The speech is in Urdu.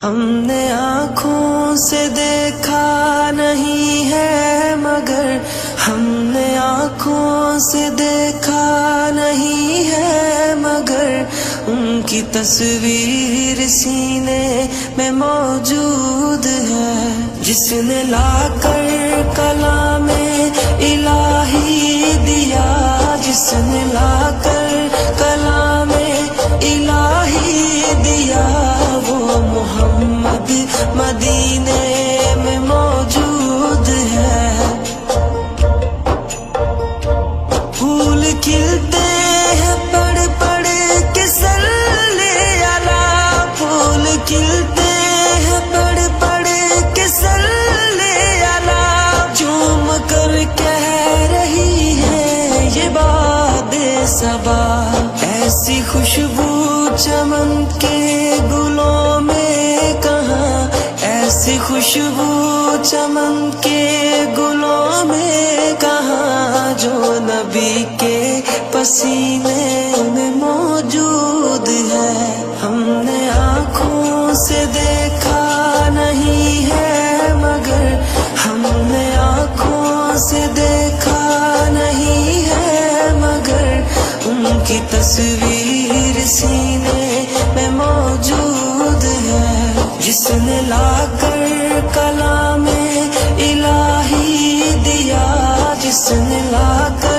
ہم نے آنکھوں سے دیکھا نہیں ہے مگر ہم نے آنکھوں سے دیکھا نہیں ہے مگر ان کی تصویر سینے میں موجود ہے، جس نے لا کر کلام الہی دیا، جس نے لا کر کلام الہی دیا، وہ محمد مدینے میں موجود ہے۔ پھول کھلتے ہیں پڑھ پڑھ کے صلی علی، پھول کھلتے ہیں پڑھ پڑھ کے صلی علی، جھوم کر کہہ رہی ہے یہ باد صبا، ایسی خوشبو چمن کے گلوں میں کہاں، ایسی خوشبو چمن کے گلوں میں کہاں، جو نبی کے پسینے میں موجود ہے۔ ہم نے آنکھوں سے دیکھا نہیں ہے مگر ہم نے آنکھوں سے دیکھا نہیں ہے مگر ان کی تصویر سینے میں موجود ہے، جس نے لا کر کلام الہی دیا، جس نے لا کر